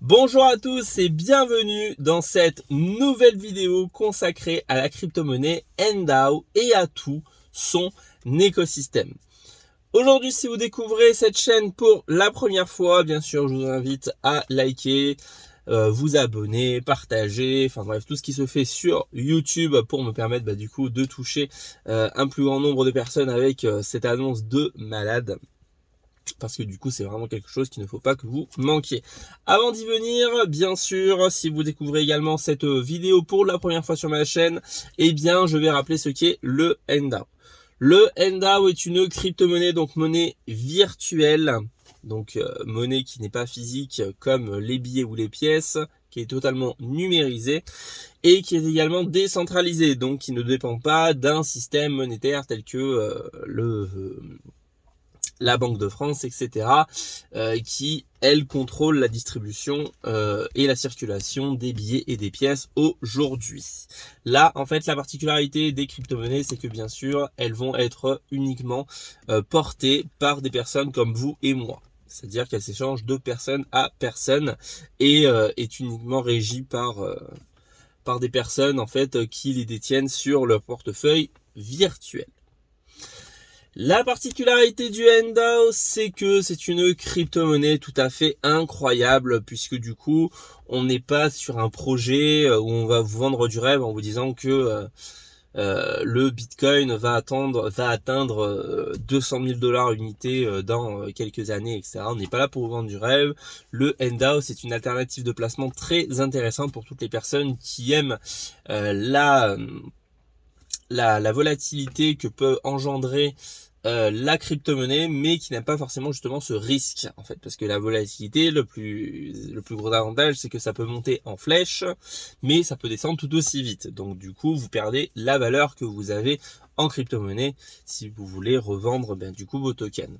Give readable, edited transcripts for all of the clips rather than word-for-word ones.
Bonjour à tous et bienvenue dans cette nouvelle vidéo consacrée à la crypto-monnaie NDAO et à tout son écosystème. Aujourd'hui, si vous découvrez cette chaîne pour la première fois, bien sûr, je vous invite à liker, vous abonner, partager, enfin bref, tout ce qui se fait sur YouTube pour me permettre du coup de toucher un plus grand nombre de personnes avec cette annonce de malade. Parce que du coup, c'est vraiment quelque chose qu'il ne faut pas que vous manquiez. Avant d'y venir, bien sûr, si vous découvrez également cette vidéo pour la première fois sur ma chaîne, eh bien, je vais rappeler ce qu'est le NDAO. Le NDAO est une crypto-monnaie, donc monnaie virtuelle, donc monnaie qui n'est pas physique comme les billets ou les pièces, qui est totalement numérisée et qui est également décentralisée, donc qui ne dépend pas d'un système monétaire tel que la Banque de France, etc., qui, elle, contrôle la distribution et la circulation des billets et des pièces aujourd'hui. Là, en fait, la particularité des crypto-monnaies, c'est que bien sûr, elles vont être uniquement portées par des personnes comme vous et moi. C'est-à-dire qu'elles s'échangent de personne à personne et est uniquement régie par des personnes en fait qui les détiennent sur leur portefeuille virtuel. La particularité du NDAO, c'est que c'est une crypto-monnaie tout à fait incroyable puisque du coup, on n'est pas sur un projet où on va vous vendre du rêve en vous disant que le Bitcoin va atteindre 200 000 $ unité dans quelques années, etc. On n'est pas là pour vous vendre du rêve. Le NDAO, c'est une alternative de placement très intéressante pour toutes les personnes qui aiment la volatilité que peut engendrer la crypto-monnaie, mais qui n'a pas forcément justement ce risque en fait, parce que la volatilité, le plus gros avantage, c'est que ça peut monter en flèche, mais ça peut descendre tout aussi vite. Donc du coup, vous perdez la valeur que vous avez en crypto-monnaie si vous voulez revendre du coup vos tokens.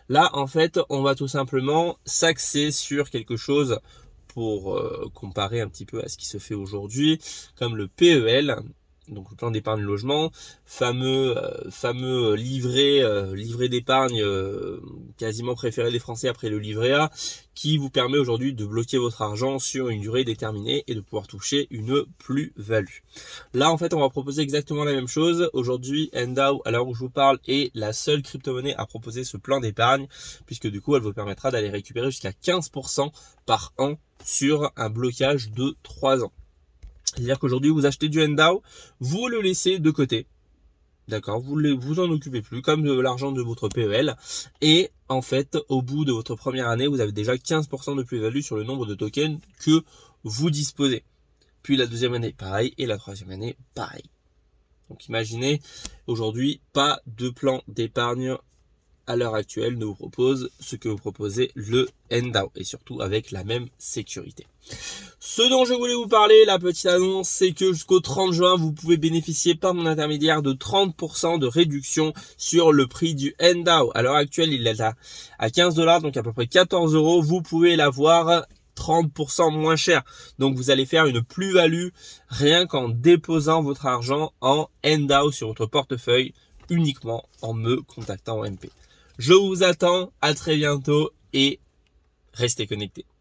Là, en fait, on va tout simplement s'axer sur quelque chose pour comparer un petit peu à ce qui se fait aujourd'hui, comme le PEL, donc le plan d'épargne logement, fameux livret d'épargne quasiment préféré des Français après le livret A, qui vous permet aujourd'hui de bloquer votre argent sur une durée déterminée et de pouvoir toucher une plus-value. Là, en fait, on va proposer exactement la même chose. Aujourd'hui, NDAO, à l'heure où je vous parle, est la seule crypto-monnaie à proposer ce plan d'épargne, puisque du coup, elle vous permettra d'aller récupérer jusqu'à 15% par an sur un blocage de 3 ans. C'est-à-dire qu'aujourd'hui, vous achetez du NDAO, vous le laissez de côté. D'accord, vous en occupez plus, comme de l'argent de votre PEL. Et en fait, au bout de votre première année, vous avez déjà 15% de plus-value sur le nombre de tokens que vous disposez. Puis la deuxième année, pareil. Et la troisième année, pareil. Donc imaginez, aujourd'hui, pas de plan d'épargne à l'heure actuelle ne vous propose ce que vous proposez le NDAO. Et surtout avec la même sécurité. Ce dont je voulais vous parler, la petite annonce, c'est que jusqu'au 30 juin, vous pouvez bénéficier par mon intermédiaire de 30% de réduction sur le prix du NDAO. À l'heure actuelle, il est à 15 $, donc à peu près 14 €. Vous pouvez l'avoir 30% moins cher. Donc vous allez faire une plus-value rien qu'en déposant votre argent en NDAO sur votre portefeuille, uniquement en me contactant en MP. Je vous attends, à très bientôt et restez connectés.